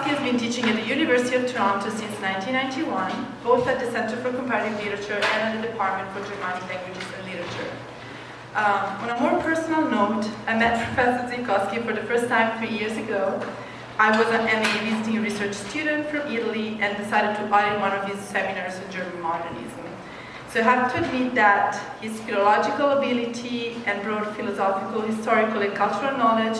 Zilcosky has been teaching at the University of Toronto since 1991, both at the Center for Comparative Literature and at the Department for Germanic Languages and Literature. On a more personal note, I met Professor Zilcosky for the first time 3 years ago. I was an MA visiting research student from Italy and decided to audit one of his seminars on German modernism. So I have to admit that his philological ability and broad philosophical, historical, and cultural knowledge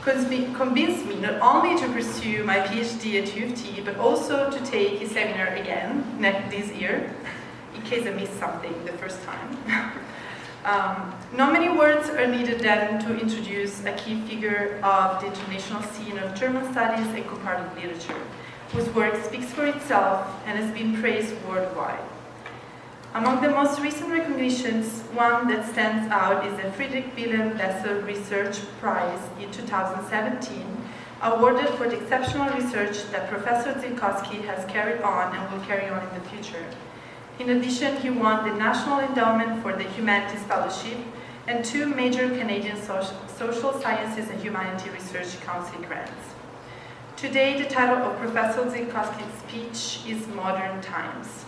convinced me not only to pursue my Ph.D. at U.T., but also to take his seminar again this year, in case I missed something the first time. Not many words are needed then to introduce a key figure of the international scene of German studies and comparative literature, whose work speaks for itself and has been praised worldwide. Among the most recent recognitions, one that stands out is the Friedrich Wilhelm Bessel Research Prize in 2017, awarded for the exceptional research that Professor Zilcosky has carried on and will carry on in the future. In addition, he won the National Endowment for the Humanities Fellowship and 2 major Canadian Social Sciences and Humanity Research Council grants. Today, the title of Professor Zilcosky's speech is Modern Times.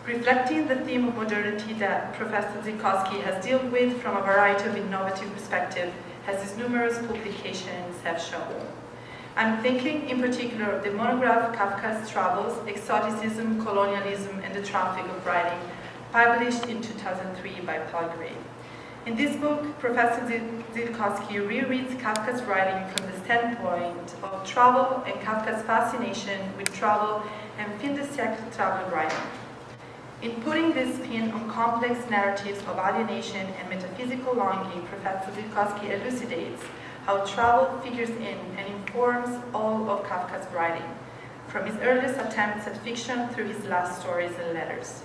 Reflecting the theme of modernity that Professor Zilcosky has dealt with from a variety of innovative perspectives, as his numerous publications have shown. I'm thinking in particular of the monograph Kafka's Travels, Exoticism, Colonialism, and the Traffic of Writing, published in 2003 by Paul Gray. In this book, Professor Zilcosky rereads Kafka's writing from the standpoint of travel and Kafka's fascination with travel and fin de siècle travel writing. In putting this spin on complex narratives of alienation and metaphysical longing, Professor Zilcosky elucidates how travel figures in and informs all of Kafka's writing, from his earliest attempts at fiction through his last stories and letters.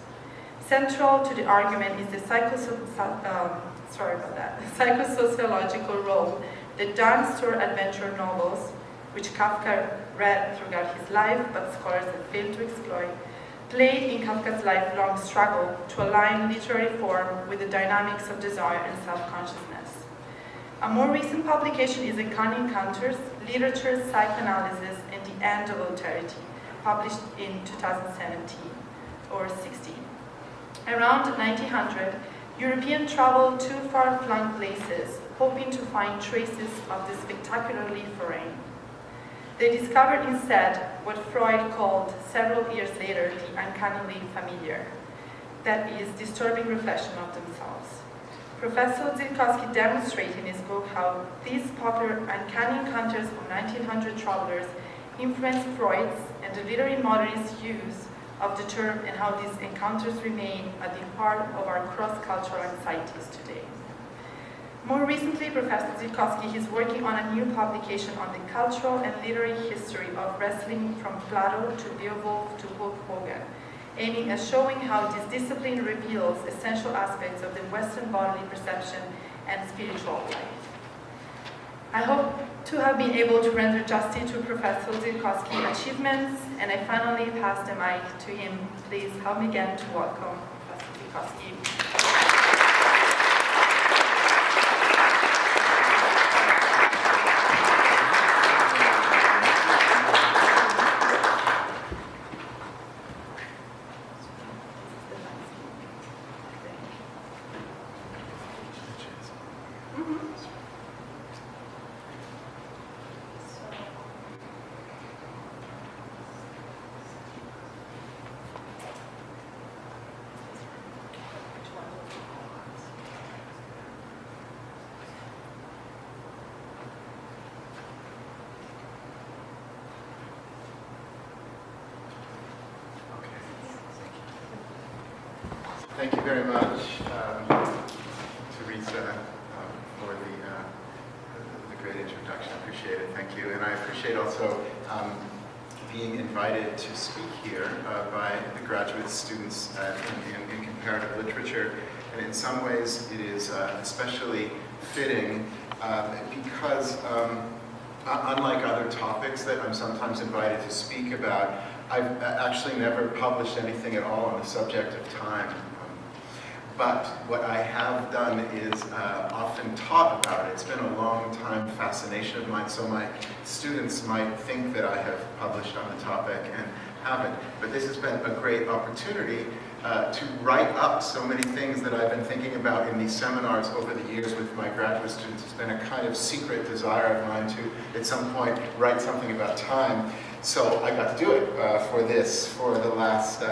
Central to the argument is the psychosociological role that dance toward adventure novels, which Kafka read throughout his life but scholars have failed to exploit, played in Kafka's lifelong struggle to align literary form with the dynamics of desire and self-consciousness. A more recent publication is Uncanny Encounters, Literature, Psychoanalysis, and the End of Alterity, published in 2017 or 16. Around 1900, Europeans traveled to far-flung places, hoping to find traces of the spectacularly foreign. They discovered instead what Freud called several years later the uncannily familiar, that is, disturbing reflection of themselves. Professor Zilcosky demonstrates in his book how these popular uncanny encounters of 1900 travelers influenced Freud's and the literary modernist use of the term and how these encounters remain at the heart of our cross-cultural anxieties today. More recently, Professor Zilcosky is working on a new publication on the cultural and literary history of wrestling from Plato to Beowulf to Hulk Hogan, aiming at showing how this discipline reveals essential aspects of the Western bodily perception and spiritual life. I hope to have been able to render justice to Professor Zilcosky's achievements, and I finally pass the mic to him. Please help me again to welcome Professor Zilcosky. Thank you very much, Teresa, for the great introduction. I appreciate it. Thank you. And I appreciate also being invited to speak here by the graduate students in comparative literature. And in some ways, it is especially fitting because unlike other topics that I'm sometimes invited to speak about, I've actually never published anything at all on the subject of time. but what I have done is often taught about it. It's been a long time fascination of mine, so my students might think that I have published on the topic and haven't. But this has been a great opportunity to write up so many things that I've been thinking about in these seminars over the years with my graduate students. It's been a kind of secret desire of mine to, at some point, write something about time. So I got to do it for the last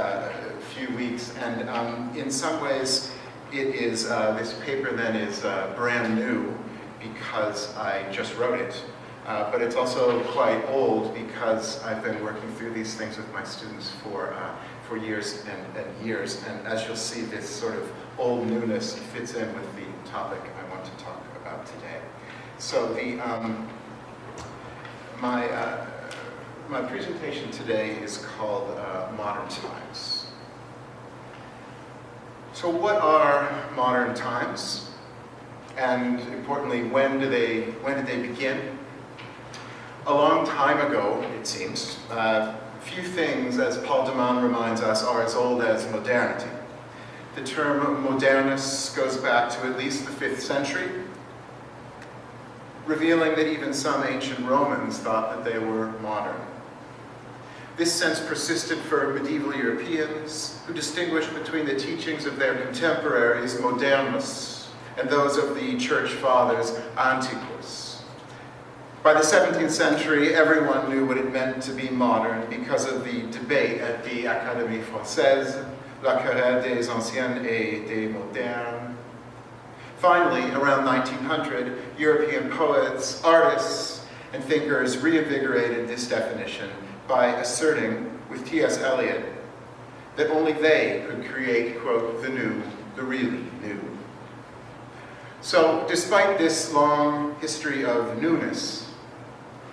few weeks. And in some ways, it is, this paper then is brand new because I just wrote it. But it's also quite old because I've been working through these things with my students for years and years. And as you'll see, this sort of old newness fits in with the topic I want to talk about today. So the, my presentation today is called Modern Times. So what are modern times? And importantly, when did they begin? A long time ago, it seems. Few things, as Paul de Man reminds us, are as old as modernity. The term modernus goes back to at least the 5th century, revealing that even some ancient Romans thought that they were modern. This sense persisted for medieval Europeans, who distinguished between the teachings of their contemporaries, modernus, and those of the Church Fathers, antiquus. By the 17th century, everyone knew what it meant to be modern because of the debate at the Académie Française, la querelle des anciens et des modernes. Finally, around 1900, European poets, artists, and thinkers reinvigorated this definition by asserting, with T.S. Eliot, that only they could create, quote, the new, the really new. So, despite this long history of newness,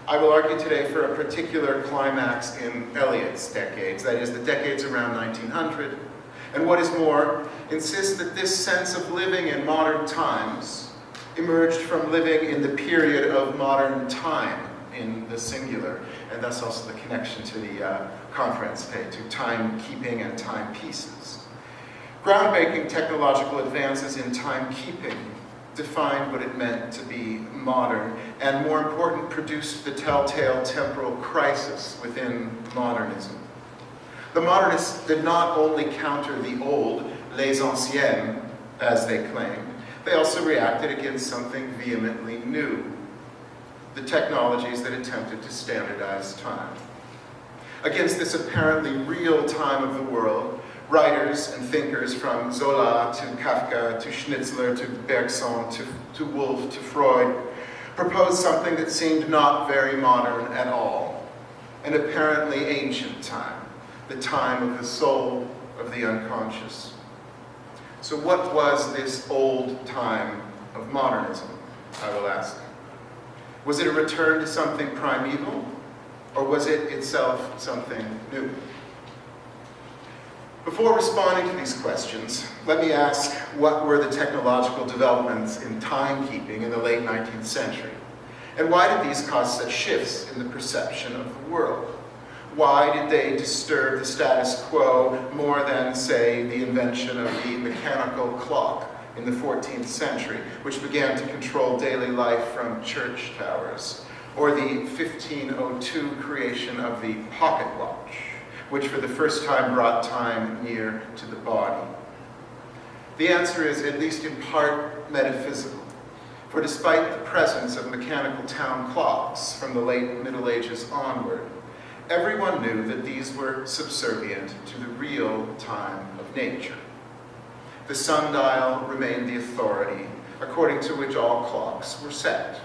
I will argue today for a particular climax in Eliot's decades, that is, the decades around 1900, and what is more, insist that this sense of living in modern times emerged from living in the period of modern time in the singular, and thus also the connection to the conference today, to timekeeping and timepieces. Groundbreaking technological advances in timekeeping defined what it meant to be modern, and more important, produced the telltale temporal crisis within modernism. The modernists did not only counter the old, les anciennes, as they claimed, they also reacted against something vehemently new, the technologies that attempted to standardize time. Against this apparently real time of the world, writers and thinkers from Zola to Kafka to Schnitzler to Bergson to Woolf to Freud proposed something that seemed not very modern at all, an apparently ancient time, the time of the soul, of the unconscious. So what was this old time of modernism, I will ask? Was it a return to something primeval, or was it itself something new? Before responding to these questions, let me ask, what were the technological developments in timekeeping in the late 19th century? And why did these cause such shifts in the perception of the world? Why did they disturb the status quo more than, say, the invention of the mechanical clock in the 14th century, which began to control daily life from church towers, or the 1502 creation of the pocket watch, which for the first time brought time near to the body? The answer is, at least in part, metaphysical. For despite the presence of mechanical town clocks from the late Middle Ages onward, everyone knew that these were subservient to the real time of nature. The sundial remained the authority according to which all clocks were set.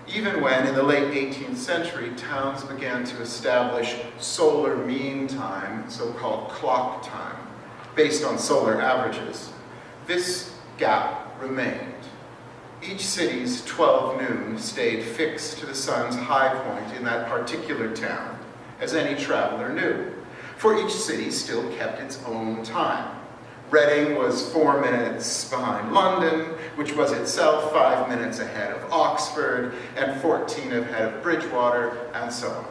Even when, in the late 18th century, towns began to establish solar mean time, so-called clock time, based on solar averages, this gap remained. Each city's 12 noon stayed fixed to the sun's high point in that particular town, as any traveler knew, for each city still kept its own time. Reading was 4 minutes behind London, which was itself 5 minutes ahead of Oxford, and 14 ahead of Bridgewater, and so on.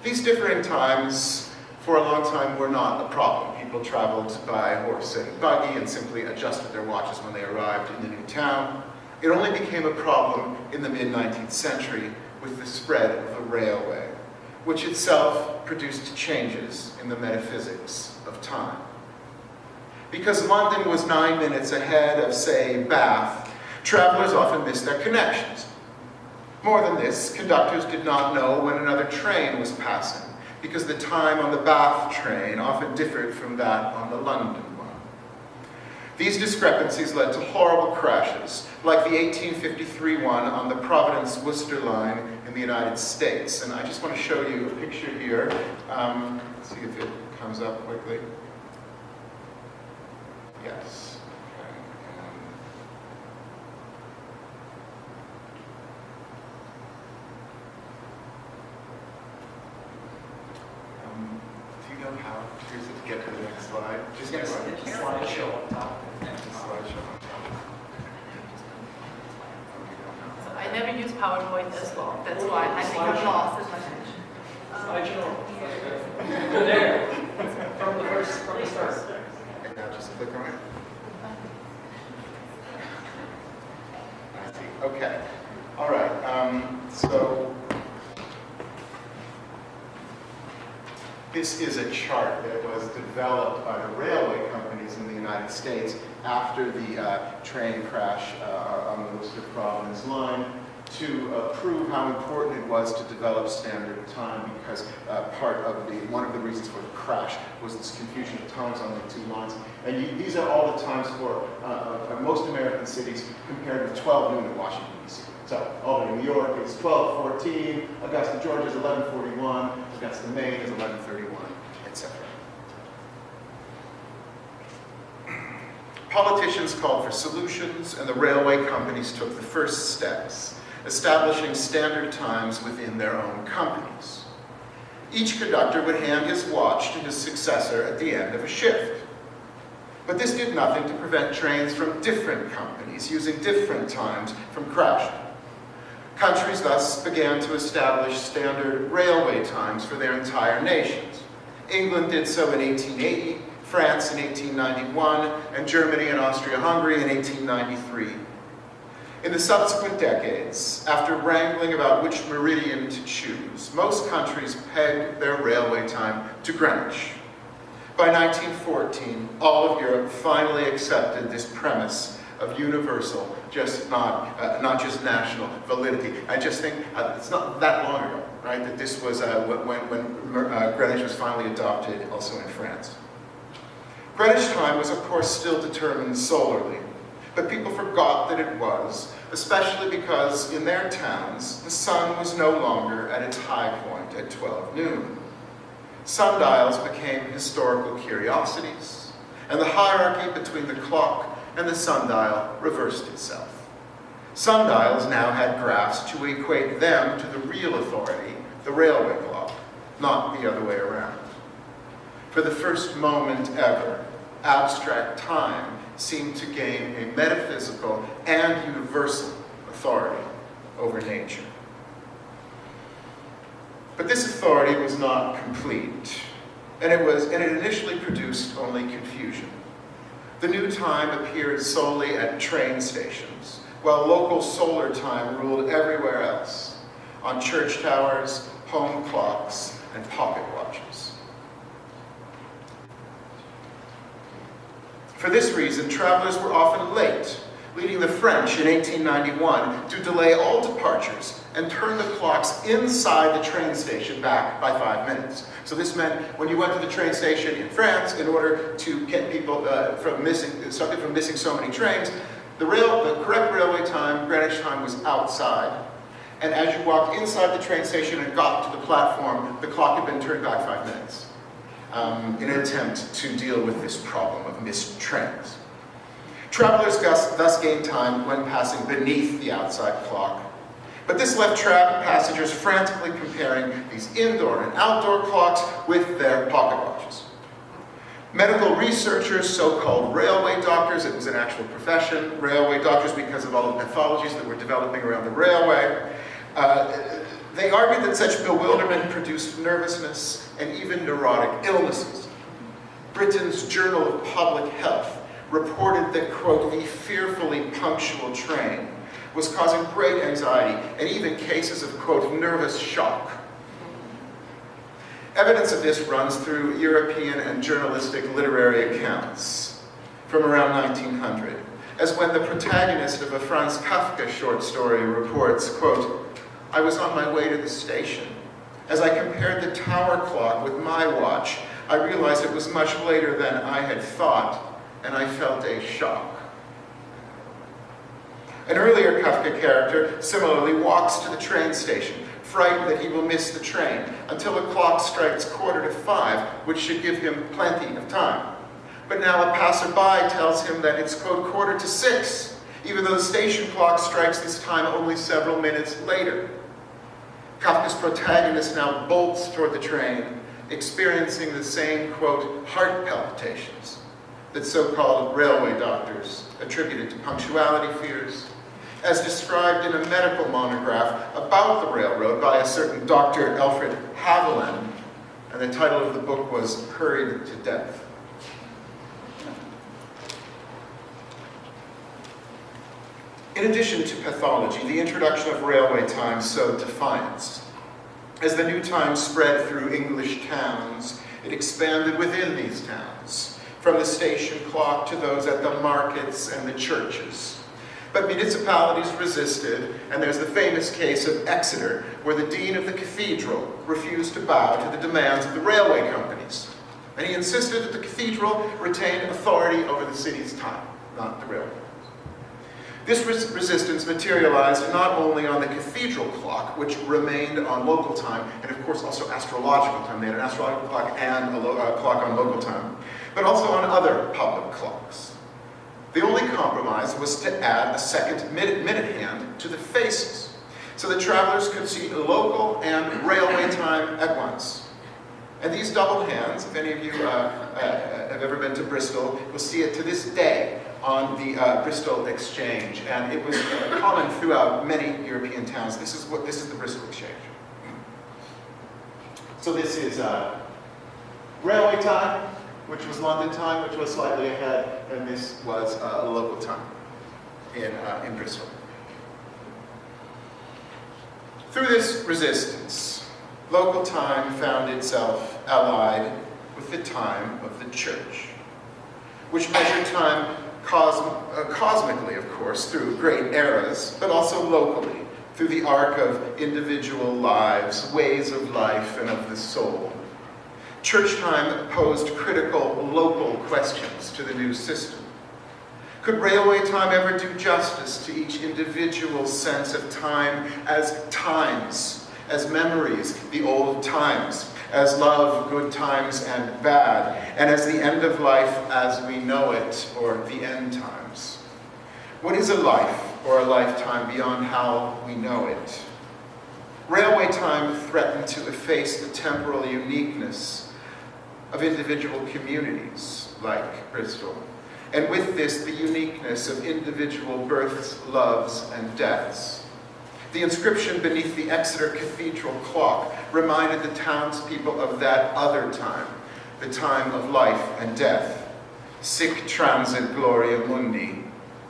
These differing times, for a long time, were not a problem. people traveled by horse and buggy and simply adjusted their watches when they arrived in the new town. It only became a problem in the mid-19th century with the spread of the railway, which itself produced changes in the metaphysics of time. Because London was 9 minutes ahead of, say, Bath, travelers often missed their connections. More than this, conductors did not know when another train was passing, because the time on the Bath train often differed from that on the London one. These discrepancies led to horrible crashes, like the 1853 one on the Providence-Worcester line in the United States. And I just want to show you a picture here. Let's see if it comes up quickly. Yes. Do you know how to get to the next slide? Just get a slideshow on top. slideshow on top. So I never use PowerPoint as well. That's why I think I'm lost as much. Slideshow. Go there. From the start. And now just click on it. I see. Okay. All right. So this is a chart that was developed by the railway companies in the United States after the train crash on the Worcester-Providence line to prove how important it was to develop standard time, because one of the reasons for the crash was this confusion of times on the two lines. And these are all the times for most American cities compared with 12 noon in Washington, D.C. So Albany, New York is 12:14, Augusta, Georgia is 11:41, Augusta, Maine is 11:31, etc. Politicians called for solutions, and the railway companies took the first steps, establishing standard times within their own companies. Each conductor would hand his watch to his successor at the end of a shift. But this did nothing to prevent trains from different companies using different times from crashing. Countries thus began to establish standard railway times for their entire nations. England did so in 1880, France in 1891, and Germany and Austria-Hungary in 1893. In the subsequent decades, after wrangling about which meridian to choose, most countries pegged their railway time to Greenwich. By 1914, all of Europe finally accepted this premise of universal, not just national validity. I just think it's not that long ago, right, that this was when Greenwich was finally adopted also in France. Greenwich time was, of course, still determined solarly, but people forgot that it was, especially because in their towns, the sun was no longer at its high point at 12 noon. Sundials became historical curiosities, and the hierarchy between the clock and the sundial reversed itself. Sundials now had graphs to equate them to the real authority, the railway clock, not the other way around. For the first moment ever, abstract time seemed to gain a metaphysical and universal authority over nature. But this authority was not complete, and it initially produced only confusion. The new time appeared solely at train stations, while local solar time ruled everywhere else, on church towers, home clocks, and pocket watches. For this reason, travelers were often late, leading the French in 1891 to delay all departures and turn the clocks inside the train station back by 5 minutes. So this meant when you went to the train station in France, in order to get people from missing so many trains, the correct railway time, Greenwich time, was outside. And as you walked inside the train station and got to the platform, the clock had been turned back 5 minutes in an attempt to deal with this problem of missed trains. Travelers thus gained time when passing beneath the outside clock. But this left passengers frantically comparing these indoor and outdoor clocks with their pocket watches. Medical researchers, so-called railway doctors, it was an actual profession, railway doctors, because of all the pathologies that were developing around the railway, they argued that such bewilderment produced nervousness and even neurotic illnesses. Britain's Journal of Public Health reported that, quote, the fearfully punctual train was causing great anxiety and even cases of, quote, nervous shock. Evidence of this runs through European and journalistic literary accounts from around 1900, as when the protagonist of a Franz Kafka short story reports, quote, I was on my way to the station. As I compared the tower clock with my watch, I realized it was much later than I had thought, and I felt a shock. An earlier Kafka character similarly walks to the train station, frightened that he will miss the train, until the clock strikes 5:15, which should give him plenty of time. But now a passerby tells him that it's, quote, 5:45, even though the station clock strikes this time only several minutes later. Kafka's protagonist now bolts toward the train, experiencing the same, quote, heart palpitations that so-called railway doctors attributed to punctuality fears, as described in a medical monograph about the railroad by a certain Dr. Alfred Haviland, and the title of the book was Hurried to Death. In addition to pathology, the introduction of railway time sowed defiance. As the new time spread through English towns, it expanded within these towns, from the station clock to those at the markets and the churches. But municipalities resisted, and there's the famous case of Exeter, where the dean of the cathedral refused to bow to the demands of the railway companies. And he insisted that the cathedral retain authority over the city's time, not the railway. This resistance materialized not only on the cathedral clock, which remained on local time, and of course also astrological time. They had an astrological clock and a clock on local time, but also on other public clocks. The only compromise was to add a second minute hand to the faces, so that travelers could see local and railway time at once. And these double hands, if any of you have ever been to Bristol, will see it to this day on the Bristol Exchange, and it was common throughout many European towns. This is the Bristol Exchange. So this is railway time, which was London time, which was slightly ahead, and this was local time in Bristol. Through this resistance, local time found itself allied with the time of the church, which measured time cosmically, of course, through great eras, but also locally, through the arc of individual lives, ways of life, and of the soul. Church time posed critical local questions to the new system. Could railway time ever do justice to each individual's sense of time as times, as memories, the old times, as love, good times and bad, and as the end of life as we know it, or the end times? What is a life or a lifetime beyond how we know it? Railway time threatened to efface the temporal uniqueness of individual communities like Bristol, and with this, the uniqueness of individual births, loves, and deaths. The inscription beneath the Exeter Cathedral clock reminded the townspeople of that other time, the time of life and death. Sic transit gloria mundi,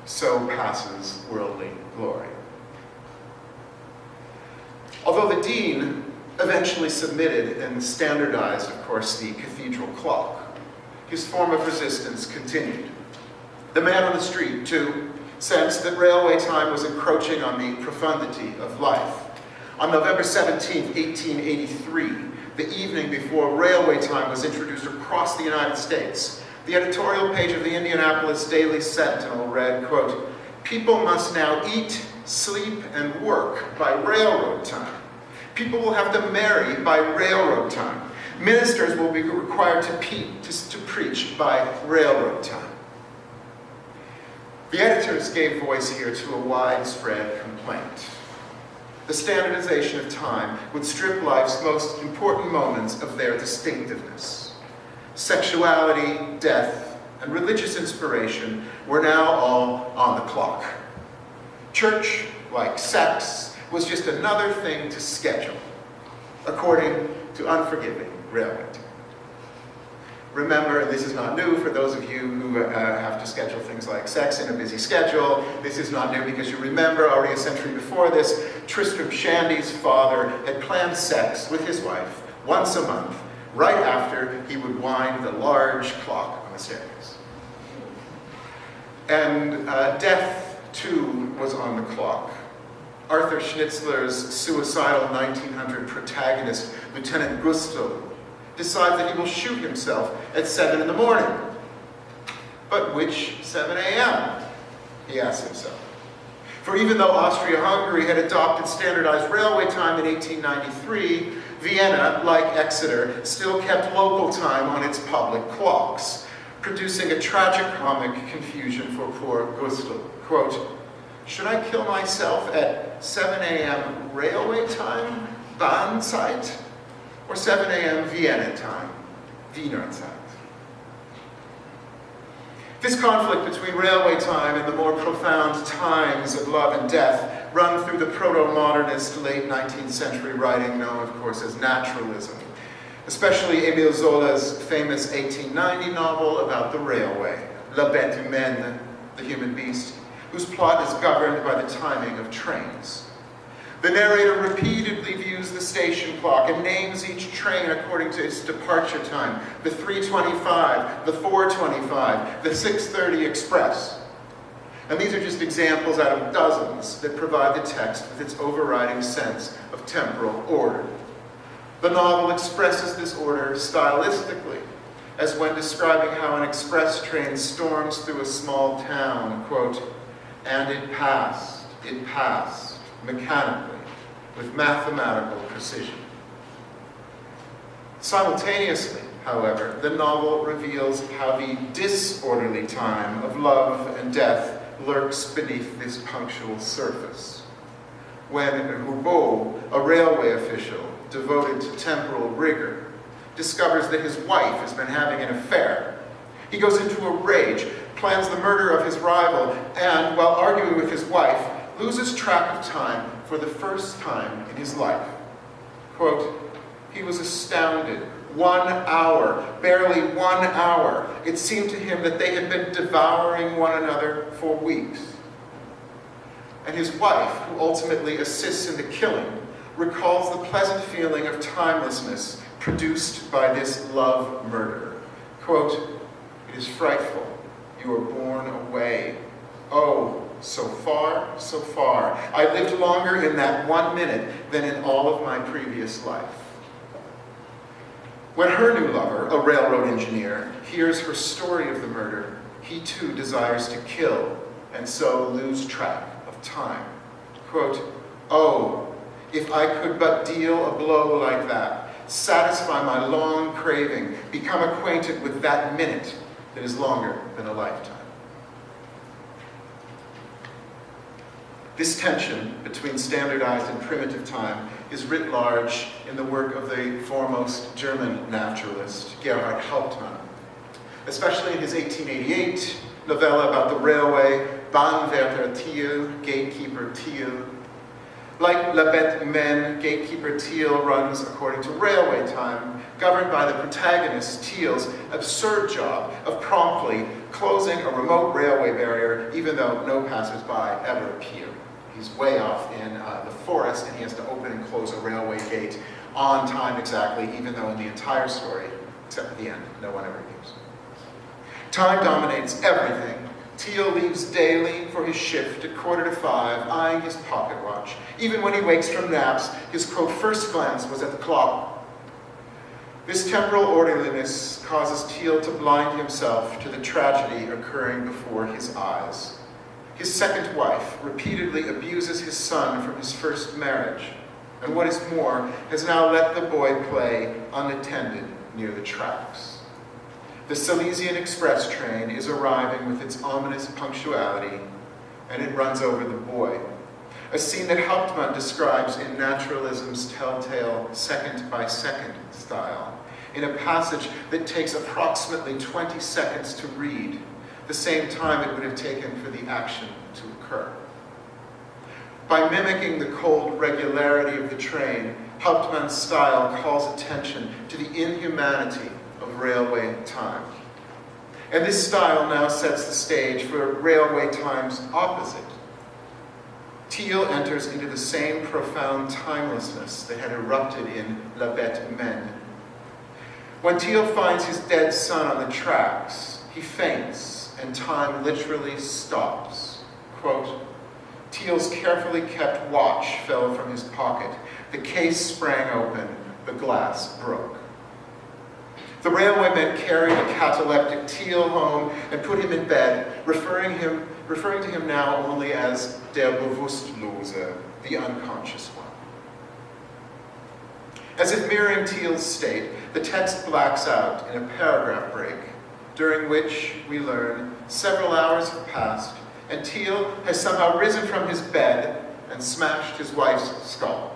so passes worldly glory. Although the dean eventually submitted and standardized, of course, the cathedral clock, his form of resistance continued. The man on the street, too, sensed that railway time was encroaching on the profundity of life. On November 17, 1883, the evening before railway time was introduced across the United States, the editorial page of the Indianapolis Daily Sentinel read, quote, "People must now eat, sleep, and work by railroad time. People will have to marry by railroad time. Ministers will be required to preach by railroad time." The editors gave voice here to a widespread complaint. The standardization of time would strip life's most important moments of their distinctiveness. Sexuality, death, and religious inspiration were now all on the clock. Church, like sex, was just another thing to schedule, according to unforgiving railway time. Remember, and this is not new for those of you who have to schedule things like sex in a busy schedule. This is not new because you remember already a century before this, Tristram Shandy's father had planned sex with his wife once a month, right after he would wind the large clock on the staircase. And death, too, was on the clock. Arthur Schnitzler's suicidal 1900 protagonist, Lieutenant Gusto, decides that he will shoot himself at 7 in the morning. But which 7 a.m.? He asks himself. For even though Austria-Hungary had adopted standardized railway time in 1893, Vienna, like Exeter, still kept local time on its public clocks, producing a tragicomic confusion for poor Gusto. Quote, should I kill myself at 7 a.m. railway time, Bahnzeit, or 7 a.m. Vienna time, Wiener Zeit? This conflict between railway time and the more profound times of love and death run through the proto-modernist late 19th century writing known, of course, as naturalism, especially Émile Zola's famous 1890 novel about the railway, La Bête Humaine, the human beast, whose plot is governed by the timing of trains. The narrator repeatedly views the station clock and names each train according to its departure time, the 3:25, the 4:25, the 6:30 express. And these are just examples out of dozens that provide the text with its overriding sense of temporal order. The novel expresses this order stylistically, as when describing how an express train storms through a small town, quote, and it passed, mechanically, with mathematical precision. Simultaneously, however, the novel reveals how the disorderly time of love and death lurks beneath this punctual surface. When Roubaud, a railway official devoted to temporal rigor, discovers that his wife has been having an affair, he goes into a rage, plans the murder of his rival, and, while arguing with his wife, loses track of time for the first time in his life. Quote, he was astounded. 1 hour, barely 1 hour. It seemed to him that they had been devouring one another for weeks. And his wife, who ultimately assists in the killing, recalls the pleasant feeling of timelessness produced by this love murder. Quote, it is frightful. You are borne away. Oh, so far, so far. I lived longer in that 1 minute than in all of my previous life. When her new lover, a railroad engineer, hears her story of the murder, he too desires to kill and so lose track of time. Quote, oh, if I could but deal a blow like that, satisfy my long craving, become acquainted with that minute that is longer than a lifetime. This tension between standardized and primitive time is writ large in the work of the foremost German naturalist, Gerhard Hauptmann, especially in his 1888 novella about the railway, Bahnwärter Thiel, Gatekeeper Thiel. Like La Bête Humaine, Gatekeeper Thiel runs according to railway time, governed by the protagonist Thiel's absurd job of promptly closing a remote railway barrier even though no passers-by ever appear. He's way off in the forest and he has to open and close a railway gate on time exactly, even though in the entire story, except at the end, no one ever appears. Time dominates everything. Thiel leaves daily for his shift at 5:45, eyeing his pocket watch. Even when he wakes from naps, his, quote, first glance was at the clock. This temporal orderliness causes Thiel to blind himself to the tragedy occurring before his eyes. His second wife repeatedly abuses his son from his first marriage, and what is more, has now let the boy play unattended near the tracks. The Silesian express train is arriving with its ominous punctuality, and it runs over the boy. A scene that Hauptmann describes in naturalism's telltale second-by-second style, in a passage that takes approximately 20 seconds to read, the same time it would have taken for the action to occur. By mimicking the cold regularity of the train, Hauptmann's style calls attention to the inhumanity of railway time. And this style now sets the stage for railway time's opposite. Teal enters into the same profound timelessness that had erupted in La Bête Humaine. When Teal finds his dead son on the tracks, he faints, and time literally stops. Quote, Teal's carefully kept watch fell from his pocket. The case sprang open. The glass broke. The railwaymen carried a cataleptic Teal home and put him in bed, referring to him now only as der Bewusstlose, the unconscious one. As if mirroring Teal's state, the text blacks out in a paragraph break, during which we learn several hours have passed, and Teal has somehow risen from his bed and smashed his wife's skull.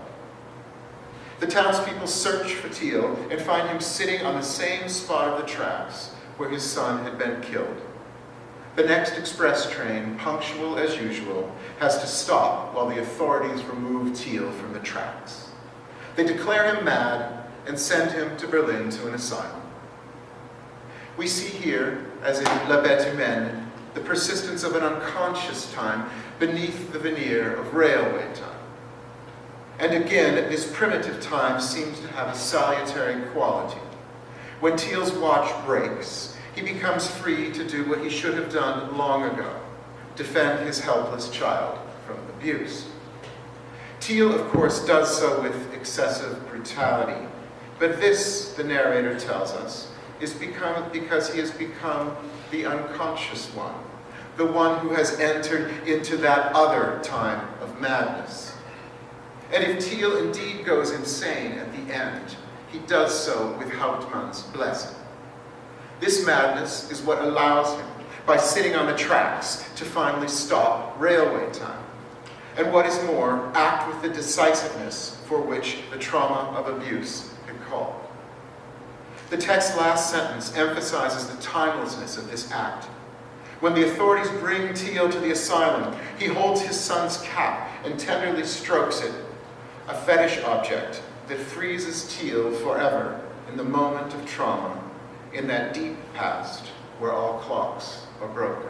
The townspeople search for Teal and find him sitting on the same spot of the tracks where his son had been killed. The next express train, punctual as usual, has to stop while the authorities remove Teal from the tracks. They declare him mad and send him to Berlin to an asylum. We see here, as in La Bête Humaine, the persistence of an unconscious time beneath the veneer of railway time. And again, this primitive time seems to have a salutary quality. When Teal's watch breaks, he becomes free to do what he should have done long ago, defend his helpless child from abuse. Teal, of course, does so with excessive brutality, but this, the narrator tells us, is because he has become the unconscious one, the one who has entered into that other time of madness. And if Teal indeed goes insane at the end, he does so with Hauptmann's blessing. This madness is what allows him, by sitting on the tracks, to finally stop railway time. And what is more, act with the decisiveness for which the trauma of abuse had called. The text's last sentence emphasizes the timelessness of this act. When the authorities bring Teal to the asylum, he holds his son's cap and tenderly strokes it, a fetish object that freezes Teal forever in the moment of trauma, in that deep past where all clocks are broken.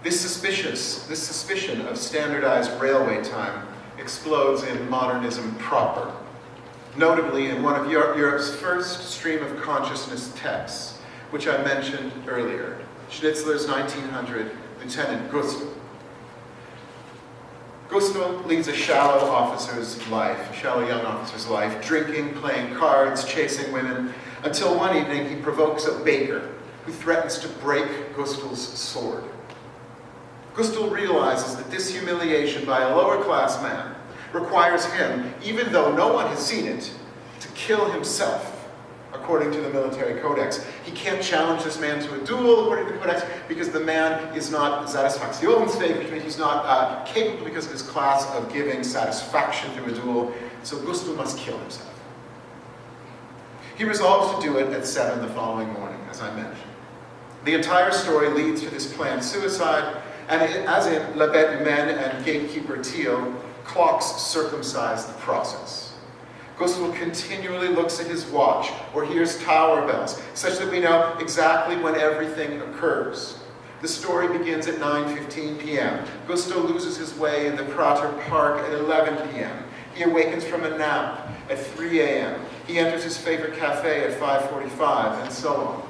This suspicion of standardized railway time explodes in modernism proper, notably in one of Europe's first stream of consciousness texts, which I mentioned earlier, Schnitzler's 1900 Lieutenant Gustl. Gustl leads a shallow young officer's life, drinking, playing cards, chasing women, until one evening he provokes a baker who threatens to break Gustl's sword. Gustl realizes that this humiliation by a lower-class man requires him, even though no one has seen it, to kill himself, according to the military codex. He can't challenge this man to a duel, according to the codex, because the man is not satisfaktionsfähig, which means he's not capable, because of his class, of giving satisfaction through a duel, so Gustl must kill himself. He resolves to do it at 7 the following morning, as I mentioned. The entire story leads to this planned suicide, and as in La Bête Humaine and Gatekeeper Teal, clocks circumcise the process. Gustl continually looks at his watch or hears tower bells, such that we know exactly when everything occurs. The story begins at 9:15 p.m. Gustl loses his way in the Prater Park at 11 p.m. He awakens from a nap at 3 a.m. He enters his favorite cafe at 5:45, and so on.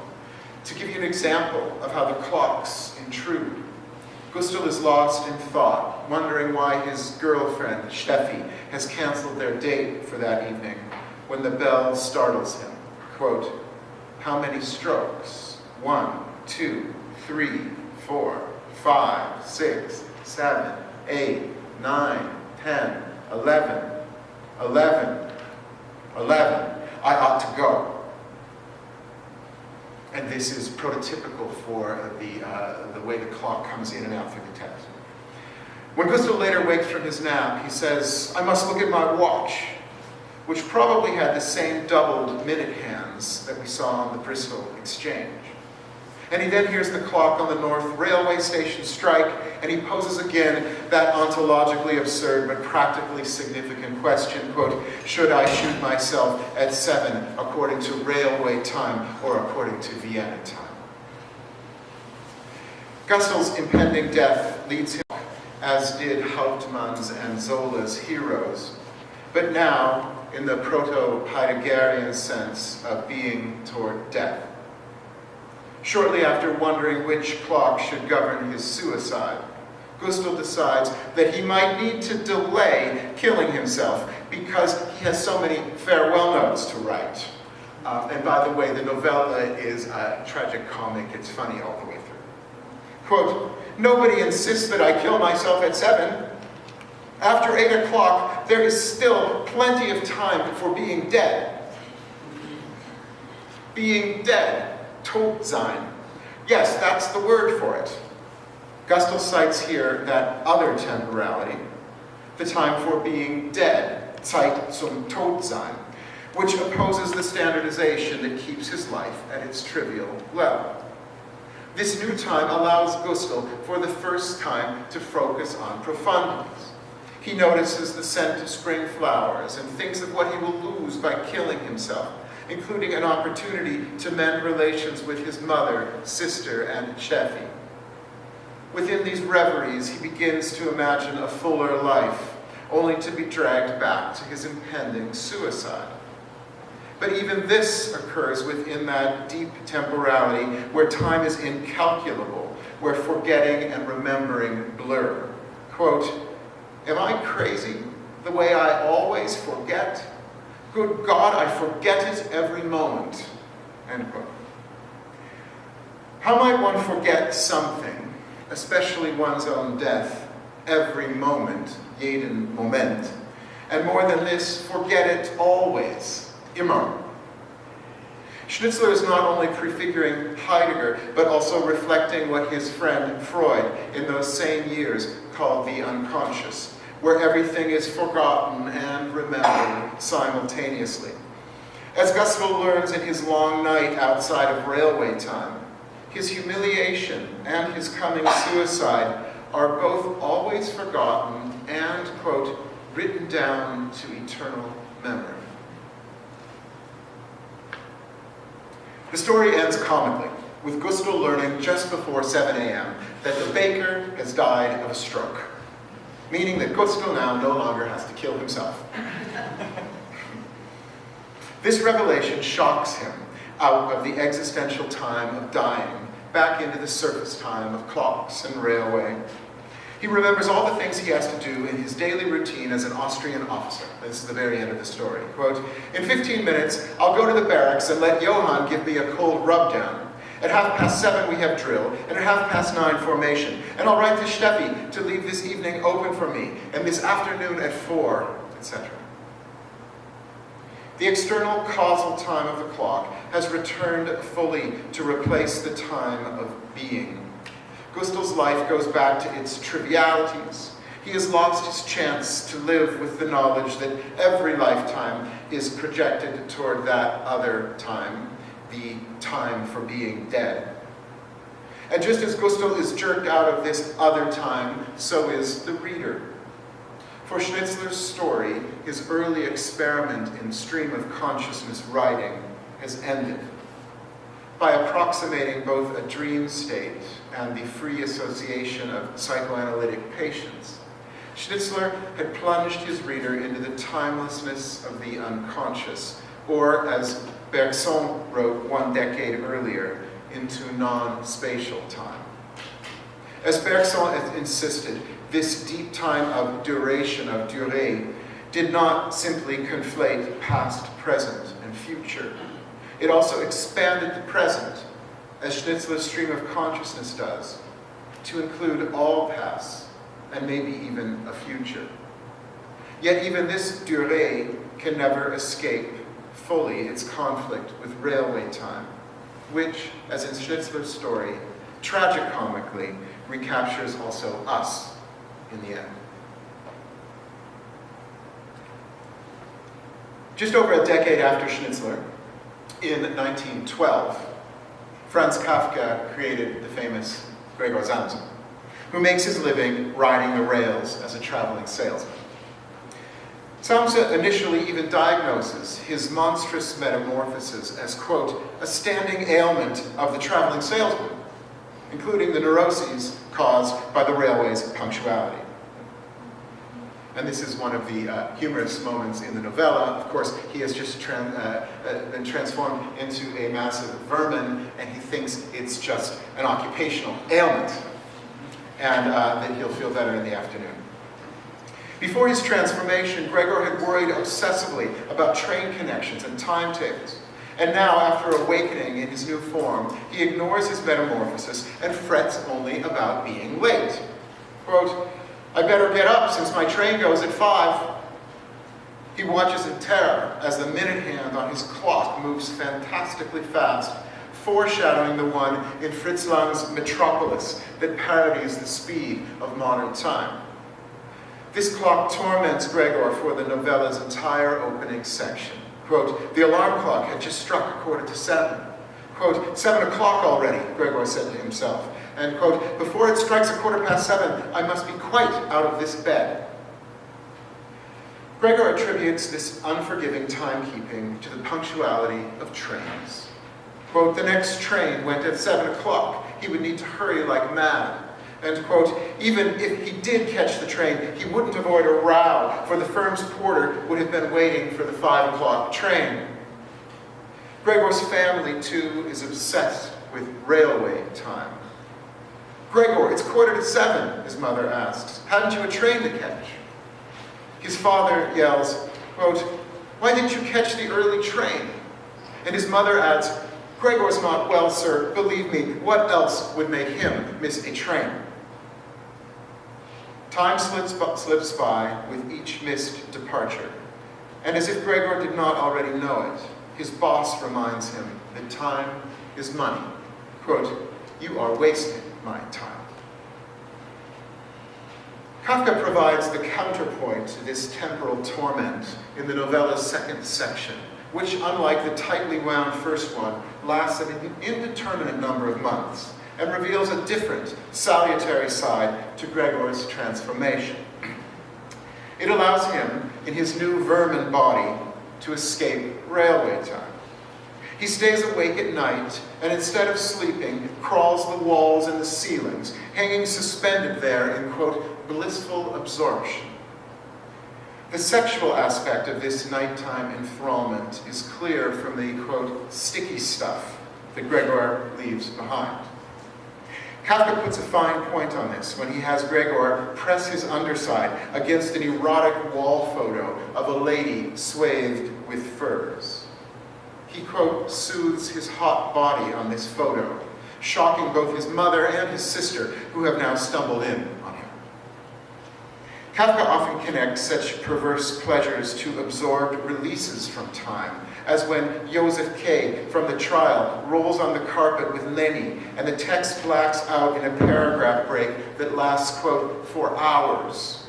To give you an example of how the clocks intrude, Gustl is lost in thought, wondering why his girlfriend, Steffi, has canceled their date for that evening, when the bell startles him. Quote, how many strokes? 1, 2, 3, 4, 5, 6, 7, 8, 9, 10, 11, 11, 11. I ought to go. And this is prototypical for the way the clock comes in and out through the text. When Gustl later wakes from his nap, he says, I must look at my watch, which probably had the same doubled minute hands that we saw on the Bristol Exchange. And he then hears the clock on the North Railway station strike, and he poses again that ontologically absurd but practically significant question, quote, should I shoot myself at 7 according to railway time or according to Vienna time? Gustul's impending death leads him, as did Hauptmann's and Zola's heroes, but now in the proto-Heideggerian sense of being toward death. Shortly after wondering which clock should govern his suicide, Gustul decides that he might need to delay killing himself because he has so many farewell notes to write. And by the way, the novella is a tragic comic. It's funny all the way through. Quote, nobody insists that I kill myself at 7. After 8 o'clock, there is still plenty of time for being dead. Being dead. Tot sein. Yes, that's the word for it. Gustul cites here that other temporality, the time for being dead, Zeit zum Todsein, which opposes the standardization that keeps his life at its trivial level. This new time allows Gustul, for the first time, to focus on profundities. He notices the scent of spring flowers and thinks of what he will lose by killing himself, including an opportunity to mend relations with his mother, sister, and Chefi. Within these reveries, he begins to imagine a fuller life, only to be dragged back to his impending suicide. But even this occurs within that deep temporality where time is incalculable, where forgetting and remembering blur. Quote, am I crazy the way I always forget? Good God, I forget it every moment. End quote. How might one forget something, especially one's own death, every moment, jeden Moment, and more than this, forget it always, immer? Schnitzler is not only prefiguring Heidegger, but also reflecting what his friend Freud in those same years called the unconscious, where everything is forgotten and remembered simultaneously. As Gustul learns in his long night outside of railway time, his humiliation and his coming suicide are both always forgotten and, quote, written down to eternal memory. The story ends comically, with Gustul learning just before 7 a.m. that the baker has died of a stroke, meaning that Gustul now no longer has to kill himself. This revelation shocks him out of the existential time of dying, back into the surface time of clocks and railway. He remembers all the things he has to do in his daily routine as an Austrian officer. This is the very end of the story. Quote, in 15 minutes, I'll go to the barracks and let Johann give me a cold rub-down. At 7:30 we have drill, and at 9:30 formation. And I'll write to Steffi to leave this evening open for me, and this afternoon at 4, etc. The external causal time of the clock has returned fully to replace the time of being. Gustul's life goes back to its trivialities. He has lost his chance to live with the knowledge that every lifetime is projected toward that other time, the time for being dead. And just as Gustul is jerked out of this other time, so is the reader. For Schnitzler's story, his early experiment in stream of consciousness writing has ended. By approximating both a dream state and the free association of psychoanalytic patients, Schnitzler had plunged his reader into the timelessness of the unconscious, or as Bergson wrote 1 decade earlier, into non-spatial time. As Bergson had insisted, this deep time of duration, of durée, did not simply conflate past, present, and future. It also expanded the present, as Schnitzler's stream of consciousness does, to include all past, and maybe even a future. Yet even this durée can never escape fully its conflict with railway time, which, as in Schnitzler's story, tragicomically recaptures also us in the end. Just over a decade after Schnitzler, in 1912, Franz Kafka created the famous Gregor Samsa, who makes his living riding the rails as a traveling salesman. Samsa initially even diagnoses his monstrous metamorphosis as, quote, a standing ailment of the traveling salesman, including the neuroses caused by the railway's punctuality. And this is one of the humorous moments in the novella. Of course, he has just been transformed into a massive vermin, and he thinks it's just an occupational ailment, and that he'll feel better in the afternoon. Before his transformation, Gregor had worried obsessively about train connections and timetables. And now, after awakening in his new form, he ignores his metamorphosis and frets only about being late. Quote, I better get up since my train goes at 5. He watches in terror as the minute hand on his clock moves fantastically fast, foreshadowing the one in Fritz Lang's Metropolis that parodies the speed of modern time. This clock torments Gregor for the novella's entire opening section. Quote, the alarm clock had just struck 7:15. Quote, 7 o'clock already, Gregor said to himself. And, quote, before it strikes 7:15, I must be quite out of this bed. Gregor attributes this unforgiving timekeeping to the punctuality of trains. Quote, the next train went at 7 o'clock. He would need to hurry like mad. And, quote, even if he did catch the train, he wouldn't avoid a row, for the firm's porter would have been waiting for the 5 o'clock train. Gregor's family, too, is obsessed with railway time. Gregor, it's 7:15, his mother asks. Hadn't you a train to catch? His father yells, quote, why didn't you catch the early train? And his mother adds, Gregor's not well, sir. Believe me, what else would make him miss a train? Time slips by with each missed departure. And as if Gregor did not already know it, his boss reminds him that time is money. Quote, you are wasting my time. Kafka provides the counterpoint to this temporal torment in the novella's second section, which, unlike the tightly wound first one, lasts an indeterminate number of months and reveals a different, salutary side to Gregor's transformation. It allows him, in his new vermin body, to escape railway time. He stays awake at night, and instead of sleeping, crawls the walls and the ceilings, hanging suspended there in, quote, blissful absorption. The sexual aspect of this nighttime enthrallment is clear from the, quote, sticky stuff that Gregor leaves behind. Kafka puts a fine point on this when he has Gregor press his underside against an erotic wall photo of a lady swathed with furs. He, quote, soothes his hot body on this photo, shocking both his mother and his sister, who have now stumbled in on him. Kafka often connects such perverse pleasures to absorbed releases from time, as when Joseph K. from the trial rolls on the carpet with Lenny, and the text blacks out in a paragraph break that lasts, quote, for hours.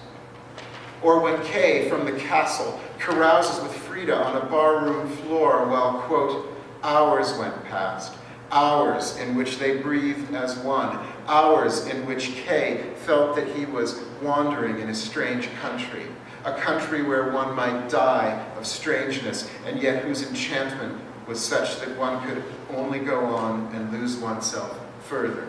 Or when K. from the castle carouses with Frida on a barroom floor while, quote, hours went past, hours in which they breathed as one, hours in which K. felt that he was wandering in a strange country, a country where one might die of strangeness, and yet whose enchantment was such that one could only go on and lose oneself further.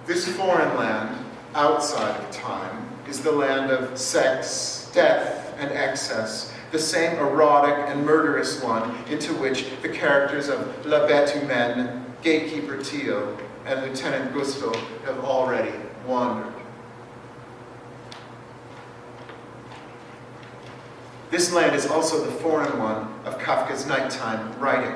This foreign land, outside of time, is the land of sex, death, and excess, the same erotic and murderous one into which the characters of La Bête Humaine, Gatekeeper Teal, and Lieutenant Gusto have already wandered. This land is also the foreign one of Kafka's nighttime writing,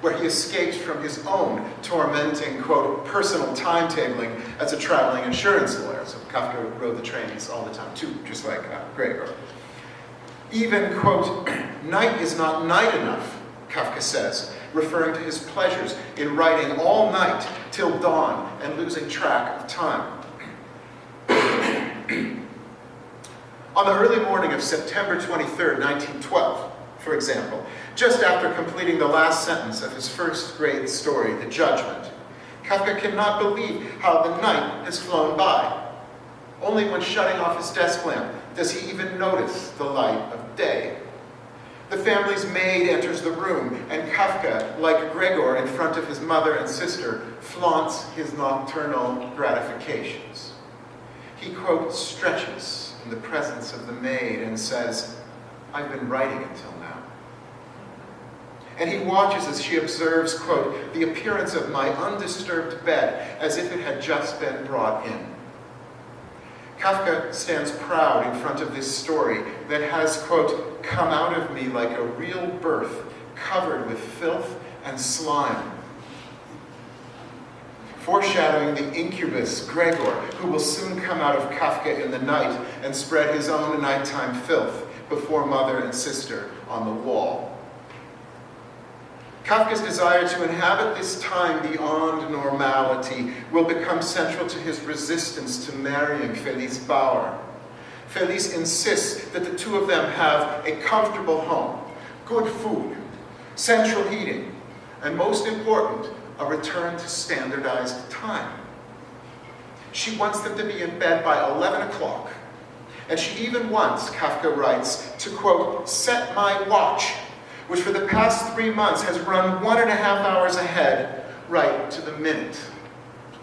where he escapes from his own tormenting, quote, personal timetabling as a traveling insurance lawyer. So Kafka rode the trains all the time too, just like Gregor. Even, quote, night is not night enough, Kafka says, referring to his pleasures in writing all night till dawn and losing track of time. On the early morning of September 23rd, 1912, For example, just after completing the last sentence of his first great story, The Judgment, Kafka cannot believe how the night has flown by. Only when shutting off his desk lamp does he even notice the light of day. The family's maid enters the room, and Kafka, like Gregor in front of his mother and sister, flaunts his nocturnal gratifications. He, quote, stretches in the presence of the maid and says, "I've been writing until now." And he watches as she observes, quote, "the appearance of my undisturbed bed as if it had just been brought in." Kafka stands proud in front of this story that has, quote, "come out of me like a real birth, covered with filth and slime." Foreshadowing the incubus, Gregor, who will soon come out of Kafka in the night and spread his own nighttime filth before mother and sister on the wall. Kafka's desire to inhabit this time beyond normality will become central to his resistance to marrying Felice Bauer. Felice insists that the two of them have a comfortable home, good food, central heating, and most important, a return to standardized time. She wants them to be in bed by 11 o'clock, and she even wants, Kafka writes, to, quote, "set my watch," which for the past 3 months has run 1.5 hours ahead, right to the minute.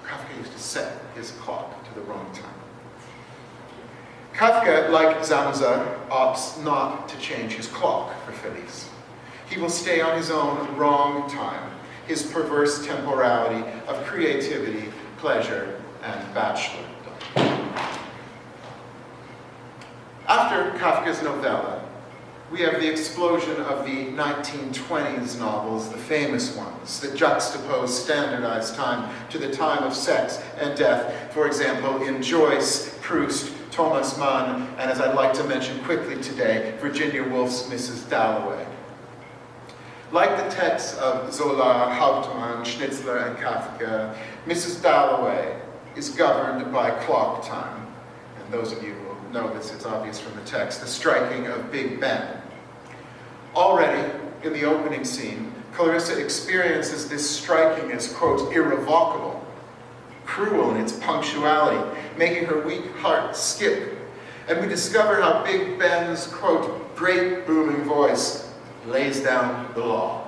Kafka used to set his clock to the wrong time. Kafka, like Zamza, opts not to change his clock for Felice. He will stay on his own wrong time, his perverse temporality of creativity, pleasure, and bachelordom. After Kafka's novella, we have the explosion of the 1920s novels, the famous ones, that juxtapose standardized time to the time of sex and death. For example, in Joyce, Proust, Thomas Mann, and as I'd like to mention quickly today, Virginia Woolf's Mrs. Dalloway. Like the texts of Zola, Hauptmann, Schnitzler, and Kafka, Mrs. Dalloway is governed by clock time. And those of you who know this, it's obvious from the text, the striking of Big Ben. Already, in the opening scene, Clarissa experiences this striking as, quote, irrevocable, cruel in its punctuality, making her weak heart skip. And we discover how Big Ben's, quote, great booming voice lays down the law.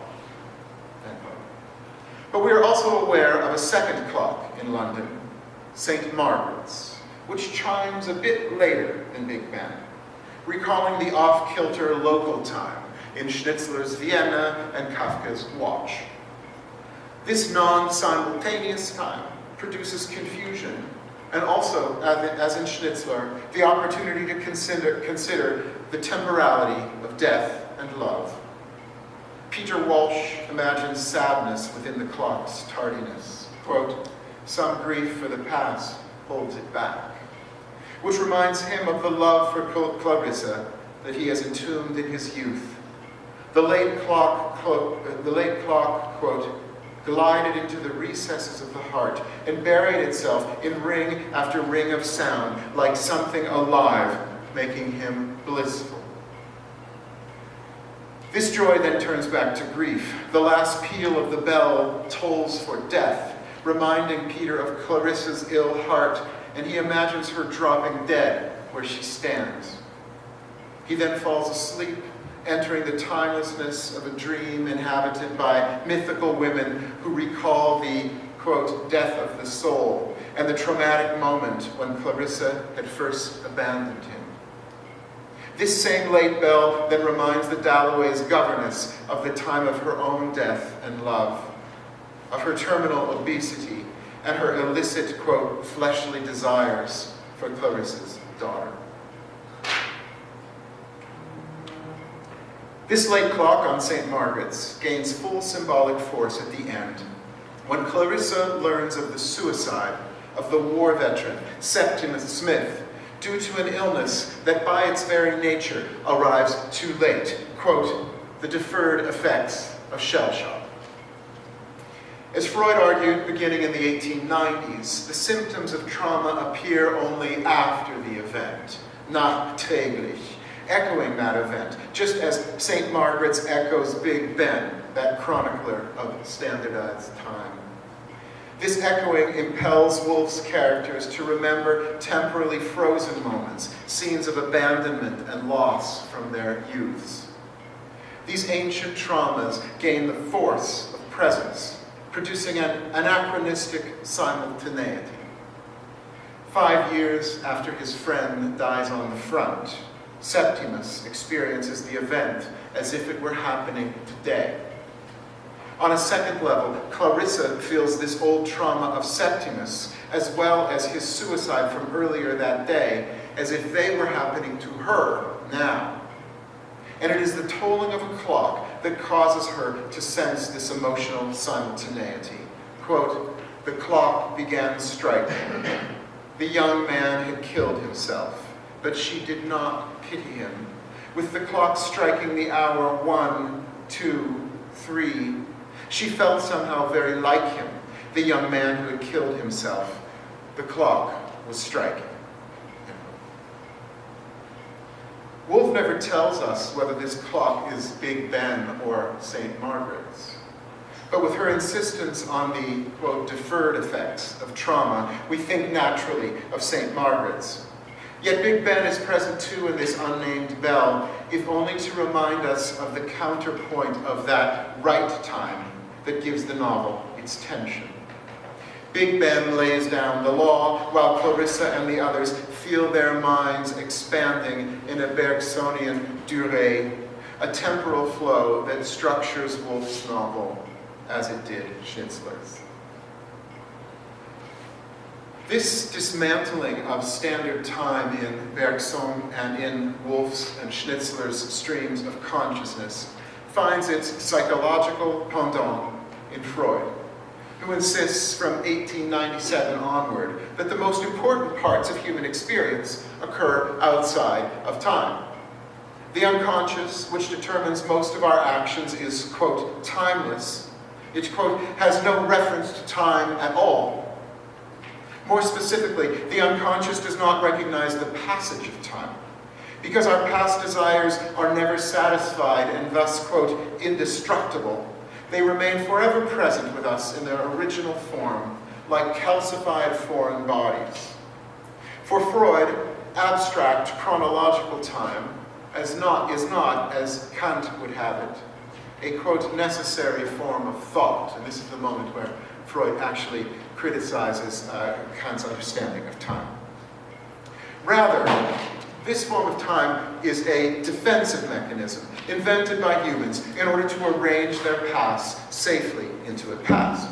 But we are also aware of a second clock in London, St. Margaret's, which chimes a bit later than Big Ben, recalling the off-kilter local time in Schnitzler's Vienna and Kafka's Watch. This non-simultaneous time produces confusion, and also, as in Schnitzler, the opportunity to consider the temporality of death and love. Peter Walsh imagines sadness within the clock's tardiness. Quote, "Some grief for the past holds it back," which reminds him of the love for Clarissa that he has entombed in his youth. The late clock, quote, glided into the recesses of the heart and buried itself in ring after ring of sound, like something alive, making him blissful. This joy then turns back to grief. The last peal of the bell tolls for death, reminding Peter of Clarissa's ill heart, and he imagines her dropping dead where she stands. He then falls asleep, entering the timelessness of a dream inhabited by mythical women who recall the, quote, death of the soul and the traumatic moment when Clarissa had first abandoned him. This same late bell then reminds the Dalloway's governess of the time of her own death and love, of her terminal obesity and her illicit, quote, fleshly desires for Clarissa's daughter. This late clock on St. Margaret's gains full symbolic force at the end, when Clarissa learns of the suicide of the war veteran Septimus Smith, due to an illness that by its very nature arrives too late, quote, the deferred effects of shell shock. As Freud argued beginning in the 1890s, the symptoms of trauma appear only after the event, nachträglich, echoing that event, just as St. Margaret's echoes Big Ben, that chronicler of standardized time. This echoing impels Woolf's characters to remember temporally frozen moments, scenes of abandonment and loss from their youths. These ancient traumas gain the force of presence, producing an anachronistic simultaneity. 5 years after his friend dies on the front, Septimus experiences the event as if it were happening today. On a second level, Clarissa feels this old trauma of Septimus, as well as his suicide from earlier that day, as if they were happening to her now. And it is the tolling of a clock that causes her to sense this emotional simultaneity. Quote, "The clock began striking. The young man had killed himself, but she did not pity him. With the clock striking the hour 1, 2, 3, she felt somehow very like him, the young man who had killed himself. The clock was striking." Woolf never tells us whether this clock is Big Ben or St. Margaret's. But with her insistence on the, quote, deferred effects of trauma, we think naturally of St. Margaret's. Yet Big Ben is present too in this unnamed bell, if only to remind us of the counterpoint of that right time that gives the novel its tension. Big Ben lays down the law, while Clarissa and the others feel their minds expanding in a Bergsonian durée, a temporal flow that structures Woolf's novel as it did Schnitzler's. This dismantling of standard time in Bergson and in Woolf's and Schnitzler's streams of consciousness finds its psychological pendant in Freud, who insists from 1897 onward that the most important parts of human experience occur outside of time. The unconscious, which determines most of our actions, is, quote, timeless. It, quote, has no reference to time at all. More specifically, the unconscious does not recognize the passage of time, because our past desires are never satisfied and thus, quote, indestructible. They remain forever present with us in their original form, like calcified foreign bodies. For Freud, abstract chronological time is not, as Kant would have it, a, quote, necessary form of thought. And this is the moment where Freud actually criticizes Kant's understanding of time. Rather, this form of time is a defensive mechanism invented by humans in order to arrange their past safely into a past.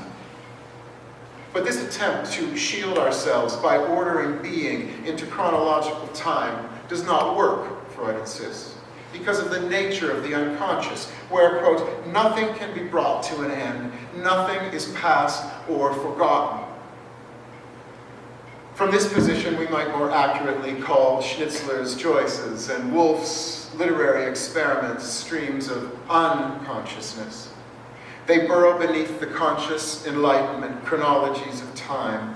But this attempt to shield ourselves by ordering being into chronological time does not work, Freud insists, because of the nature of the unconscious, where, quote, nothing can be brought to an end, nothing is past or forgotten. From this position, we might more accurately call Schnitzler's Joyces and Woolf's literary experiments streams of unconsciousness. They burrow beneath the conscious enlightenment chronologies of time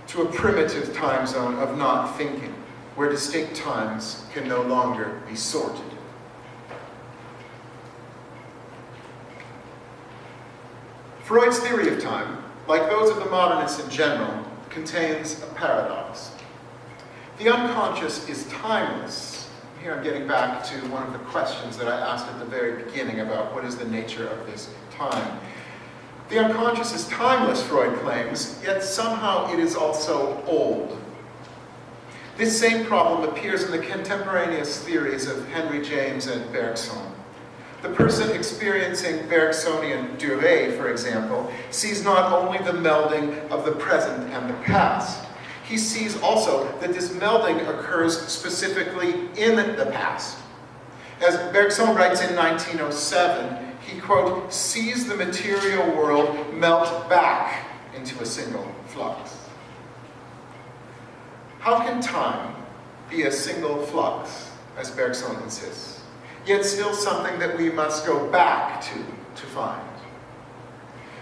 to a primitive time zone of not thinking, where distinct times can no longer be sorted. Freud's theory of time, like those of the modernists in general, contains a paradox. The unconscious is timeless. Here I'm getting back to one of the questions that I asked at the very beginning about what is the nature of this time. The unconscious is timeless, Freud claims, yet somehow it is also old. This same problem appears in the contemporaneous theories of Henry James and Bergson. The person experiencing Bergsonian durée, for example, sees not only the melding of the present and the past, he sees also that this melding occurs specifically in the past. As Bergson writes in 1907, he, quote, sees the material world melt back into a single flux. How can time be a single flux, as Bergson insists, yet still something that we must go back to find?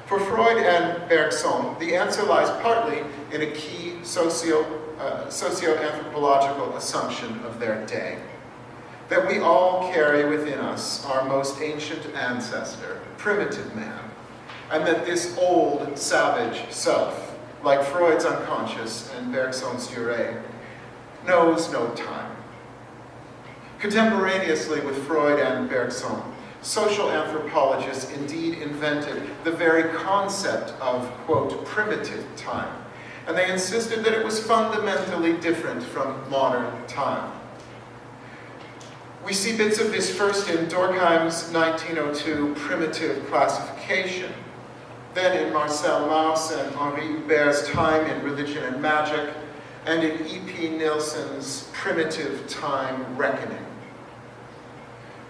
For Freud and Bergson, the answer lies partly in a key socio-anthropological assumption of their day. that we all carry within us our most ancient ancestor, primitive man, and that this old, savage self, like Freud's unconscious and Bergson's durée, knows no time. Contemporaneously with Freud and Bergson, social anthropologists indeed invented the very concept of, quote, primitive time, and they insisted that it was fundamentally different from modern time. We see bits of this first in Durkheim's 1902 primitive classification, then in Marcel Mauss and Henri Hubert's Time in Religion and Magic, and in E.P. Nilsson's Primitive Time Reckoning.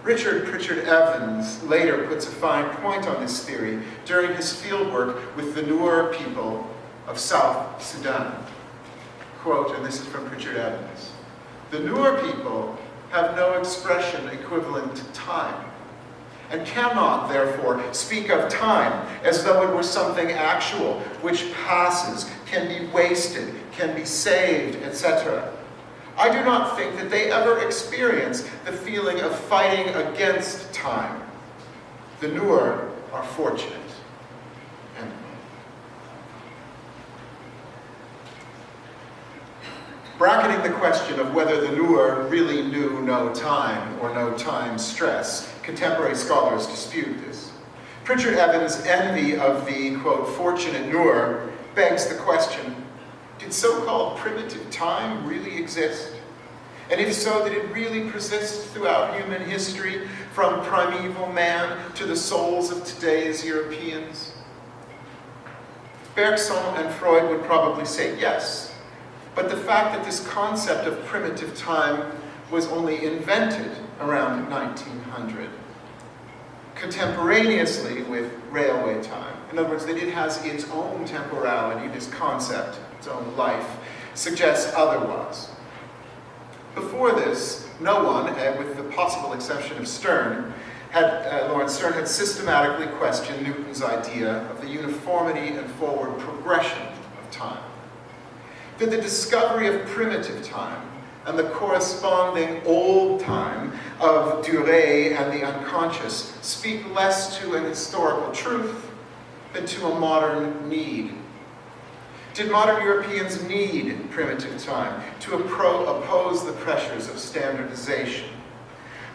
Richard Pritchard Evans later puts a fine point on this theory during his fieldwork with the Nuer people of South Sudan. Quote, and this is from Pritchard Evans, "The Nuer people have no expression equivalent to time, and cannot, therefore, speak of time as though it were something actual, which passes, can be wasted, can be saved, etc. I do not think that they ever experience the feeling of fighting against time. The Nuer are fortunate." End quote. Bracketing the question of whether the Nuer really knew no time or no time stress, contemporary scholars dispute this. Pritchard Evans' envy of the, quote, fortunate Nuer begs the question, did so-called primitive time really exist? And if so, did it really persist throughout human history, from primeval man to the souls of today's Europeans? Bergson and Freud would probably say yes, but the fact that this concept of primitive time was only invented around 1900, contemporaneously with railway time, in other words, that it has its own temporality, this concept, its own life, suggests otherwise. Before this, no one, with the possible exception of Stern, Lawrence Stern had systematically questioned Newton's idea of the uniformity and forward progression of time. Did the discovery of primitive time and the corresponding old time of durée and the unconscious speak less to an historical truth than to a modern need? Did modern Europeans need primitive time to oppose the pressures of standardization?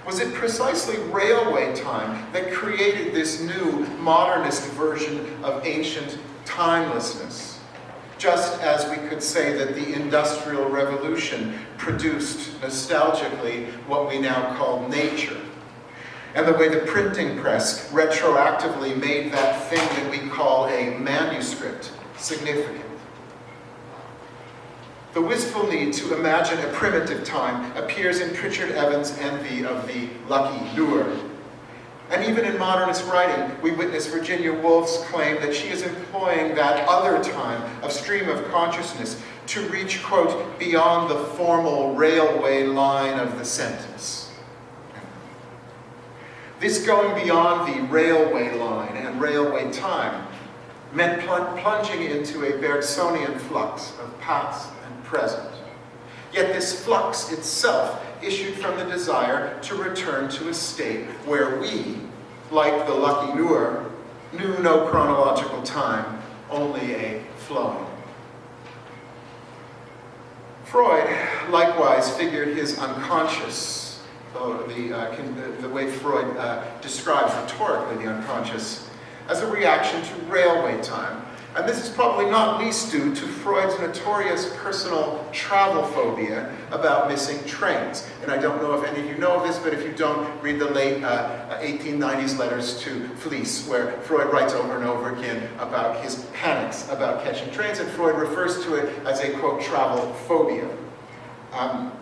Was it precisely railway time that created this new modernist version of ancient timelessness? Just as we could say that the Industrial Revolution produced nostalgically what we now call nature, and the way the printing press retroactively made that thing that we call a manuscript significant. The wistful need to imagine a primitive time appears in Pritchard Evans' envy of the lucky Nuer. And even in modernist writing, we witness Virginia Woolf's claim that she is employing that other time of stream of consciousness to reach, quote, beyond the formal railway line of the sentence. This going beyond the railway line and railway time meant plunging into a Bergsonian flux of past and present. Yet this flux itself issued from the desire to return to a state where we, like the lucky Nuer, knew no chronological time, only a flowing. Freud likewise figured his unconscious, the way Freud describes rhetorically the unconscious, as a reaction to railway time. And this is probably not least due to Freud's notorious personal travel phobia about missing trains. And I don't know if any of you know of this, but if you don't, read the late 1890s letters to Fliess, where Freud writes over and over again about his panics about catching trains, and Freud refers to it as a, quote, travel phobia. And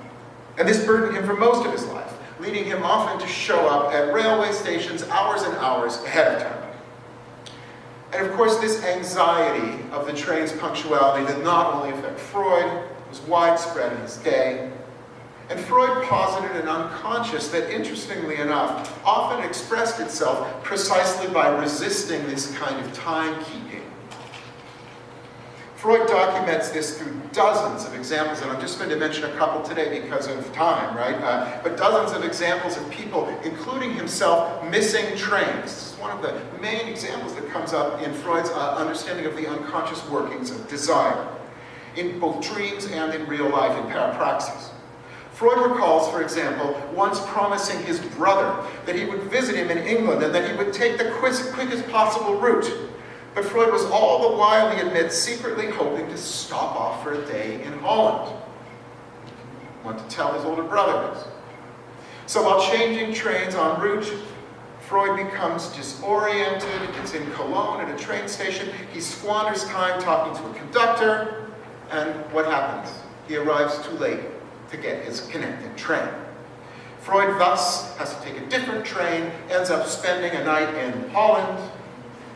this burdened him for most of his life, leading him often to show up at railway stations hours and hours ahead of time. And of course, this anxiety of the train's punctuality did not only affect Freud, it was widespread in his day. And Freud posited an unconscious that, interestingly enough, often expressed itself precisely by resisting this kind of timekeeping. Freud documents this through dozens of examples, and I'm just going to mention a couple today because of time, right? But dozens of examples of people, including himself, missing trains. This is one of the main examples that comes up in Freud's understanding of the unconscious workings of desire, in both dreams and in real life, in parapraxis. Freud recalls, for example, once promising his brother that he would visit him in England and that he would take the quickest possible route. But Freud was all the while, he admits, secretly hoping to stop off for a day in Holland. Want to tell his older brother this. So while changing trains en route, Freud becomes disoriented. It's in Cologne at a train station. He squanders time talking to a conductor, and what happens? He arrives too late to get his connecting train. Freud thus has to take a different train, ends up spending a night in Holland,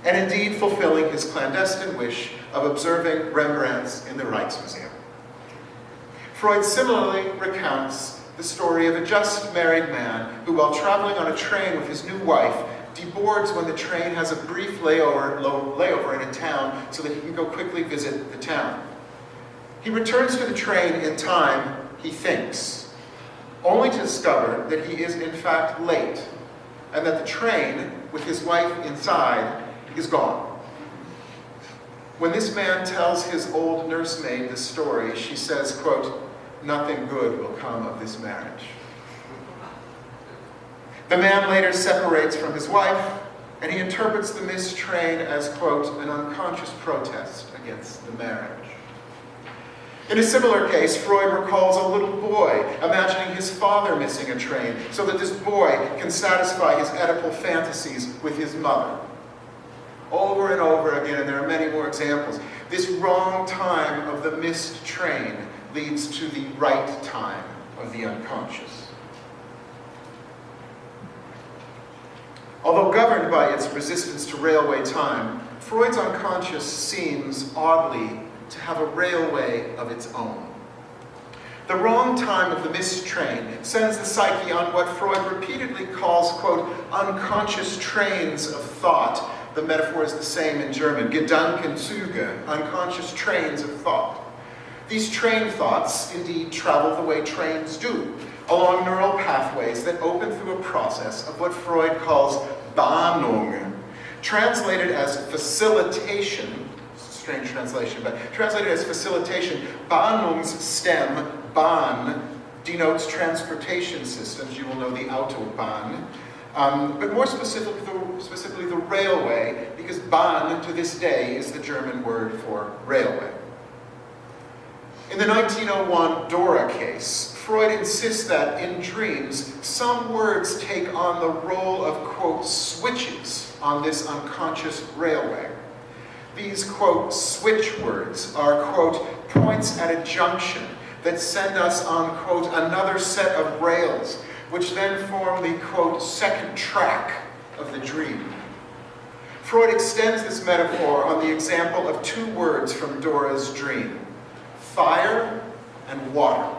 and indeed fulfilling his clandestine wish of observing Rembrandt's in the Rijksmuseum. Freud similarly recounts the story of a just married man who, while traveling on a train with his new wife, deboards when the train has a brief layover in a town so that he can go quickly visit the town. He returns to the train in time, he thinks, only to discover that he is in fact late, and that the train, with his wife inside, is gone. When this man tells his old nursemaid the story, she says, quote, "Nothing good will come of this marriage." The man later separates from his wife, and he interprets the missed train as, quote, "an unconscious protest against the marriage." In a similar case, Freud recalls a little boy imagining his father missing a train so that this boy can satisfy his Oedipal fantasies with his mother. Over and over again, and there are many more examples, this wrong time of the missed train leads to the right time of the unconscious. Although governed by its resistance to railway time, Freud's unconscious seems, oddly, to have a railway of its own. The wrong time of the missed train sends the psyche on what Freud repeatedly calls, quote, unconscious trains of thought. The metaphor is the same in German, Gedankenzüge, unconscious trains of thought. These train thoughts indeed travel the way trains do, along neural pathways that open through a process of what Freud calls Bahnung, translated as facilitation, strange translation, but translated as facilitation. Bahnungsstem, Bahn, denotes transportation systems. You will know the Autobahn. But more specifically the railway, because Bahn to this day is the German word for railway. In the 1901 Dora case, Freud insists that in dreams, some words take on the role of, quote, switches on this unconscious railway. These, quote, switch words are, quote, points at a junction that send us on, quote, another set of rails, which then form the, quote, second track of the dream. Freud extends this metaphor on the example of two words from Dora's dream, fire and water.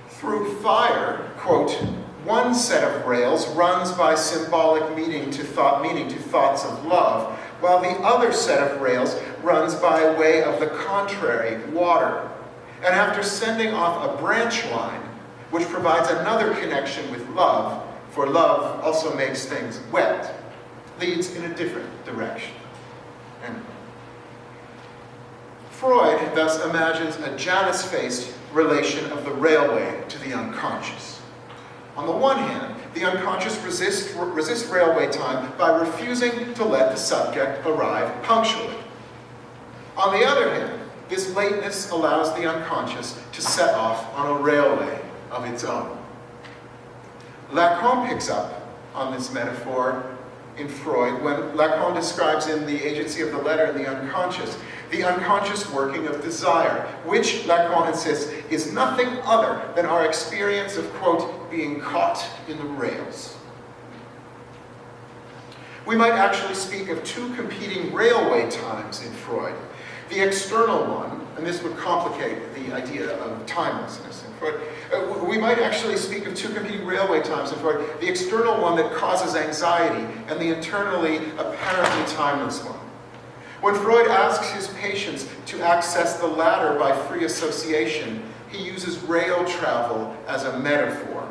Through fire, quote, one set of rails runs by symbolic meaning to thoughts of love, while the other set of rails runs by way of the contrary, water. And after sending off a branch line, which provides another connection with love, for love also makes things wet, leads in a different direction. And Freud thus imagines a Janus-faced relation of the railway to the unconscious. On the one hand, the unconscious resists railway time by refusing to let the subject arrive punctually. On the other hand, this lateness allows the unconscious to set off on a railway of its own. Lacan picks up on this metaphor in Freud when Lacan describes in The Agency of the Letter and the unconscious working of desire, which, Lacan insists, is nothing other than our experience of, quote, being caught in the rails. We might actually speak of two competing railway times in Freud. The external one, and this would complicate the idea of timelessness in Freud, we might actually speak of two competing railway times in Freud. The external one that causes anxiety, and the internally apparently timeless one. When Freud asks his patients to access the latter by free association, he uses rail travel as a metaphor.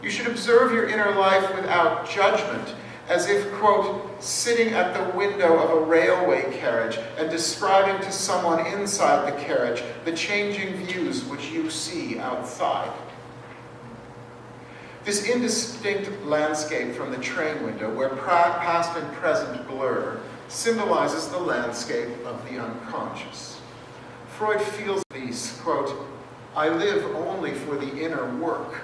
You should observe your inner life without judgment, as if, quote, sitting at the window of a railway carriage and describing to someone inside the carriage the changing views which you see outside. This indistinct landscape from the train window, where past and present blur, symbolizes the landscape of the unconscious. Freud feels these, quote, I live only for the inner work.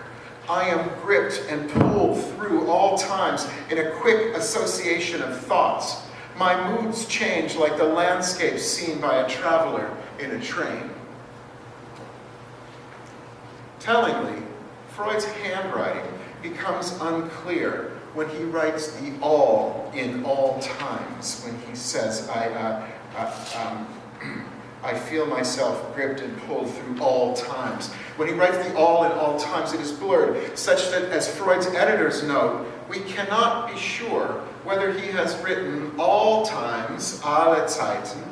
I am gripped and pulled through all times in a quick association of thoughts. My moods change like the landscape seen by a traveler in a train. Tellingly, Freud's handwriting becomes unclear when he writes the all in all times, when he says, I feel myself gripped and pulled through all times. When he writes the all in all times, it is blurred, such that, as Freud's editors note, we cannot be sure whether he has written all times, alle Zeiten,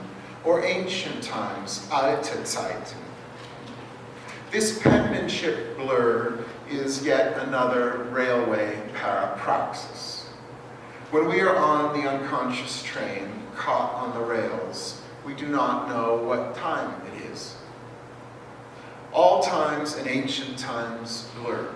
or ancient times, alte Zeiten. This penmanship blur is yet another railway parapraxis. When we are on the unconscious train, caught on the rails, we do not know what time it is. All times and ancient times blur.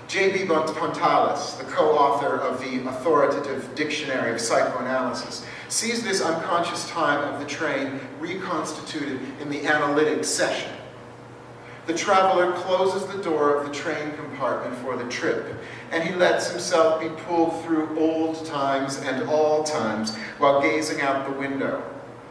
J.B. Pontalis, the co-author of the authoritative Dictionary of Psychoanalysis, sees this unconscious time of the train reconstituted in the analytic session. The traveler closes the door of the train compartment for the trip, and he lets himself be pulled through old times and all times while gazing out the window,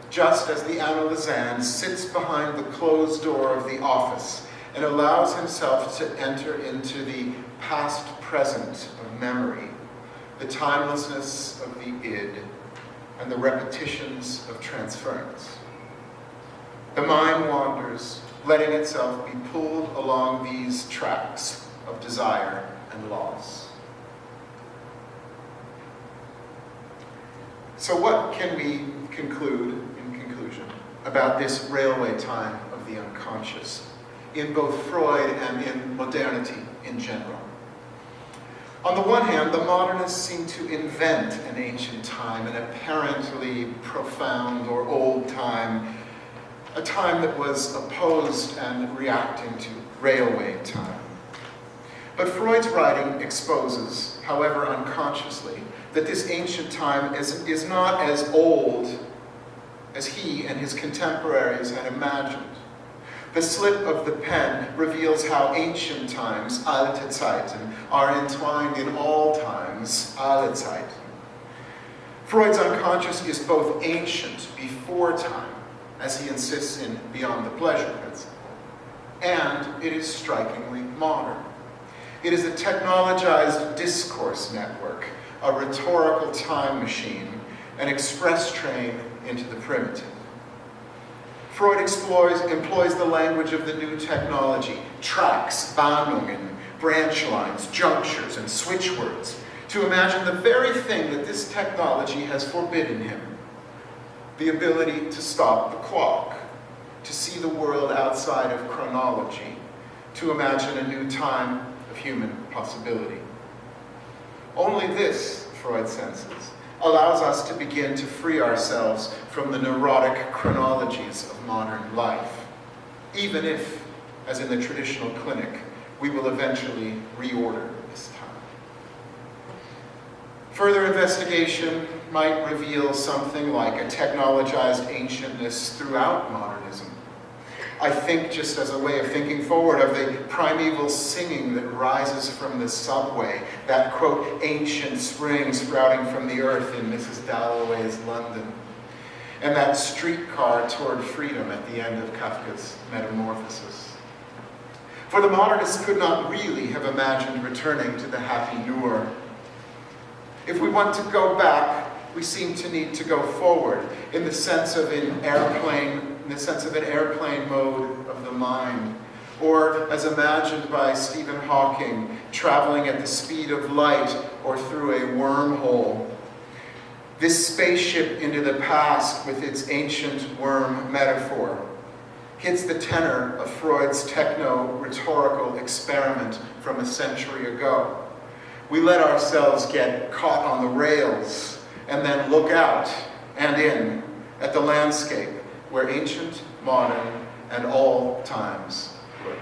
just as the analysand sits behind the closed door of the office and allows himself to enter into the past present of memory, the timelessness of the id, and the repetitions of transference. The mind wanders, letting itself be pulled along these tracks of desire and loss. So what can we conclude, in conclusion, about this railway time of the unconscious, in both Freud and in modernity in general? On the one hand, the modernists seem to invent an ancient time, an apparently profound or old time, a time that was opposed and reacting to railway time. But Freud's writing exposes, however unconsciously, that this ancient time is not as old as he and his contemporaries had imagined. The slip of the pen reveals how ancient times, alte Zeiten, are entwined in all times, alle Zeiten. Freud's unconscious is both ancient, before time, as he insists in Beyond the Pleasure Principle, and it is strikingly modern. It is a technologized discourse network, a rhetorical time machine, an express train into the primitive. Freud employs the language of the new technology, tracks, Bahnungen, branch lines, junctures, and switch words, to imagine the very thing that this technology has forbidden him: the ability to stop the clock, to see the world outside of chronology, to imagine a new time of human possibility. Only this, Freud senses, allows us to begin to free ourselves from the neurotic chronologies of modern life, even if, as in the traditional clinic, we will eventually reorder this time. Further investigation might reveal something like a technologized ancientness throughout modernism. I think, just as a way of thinking forward, of the primeval singing that rises from the subway, that, quote, ancient spring sprouting from the earth in Mrs. Dalloway's London, and that streetcar toward freedom at the end of Kafka's Metamorphosis. For the modernists could not really have imagined returning to the happy Noor. If we want to go back, we seem to need to go forward in the sense of an airplane mode of the mind, or as imagined by Stephen Hawking, traveling at the speed of light or through a wormhole. This spaceship into the past with its ancient worm metaphor hits the tenor of Freud's techno-rhetorical experiment from a century ago. We let ourselves get caught on the rails and then look out and in at the landscape where ancient, modern, and all times look.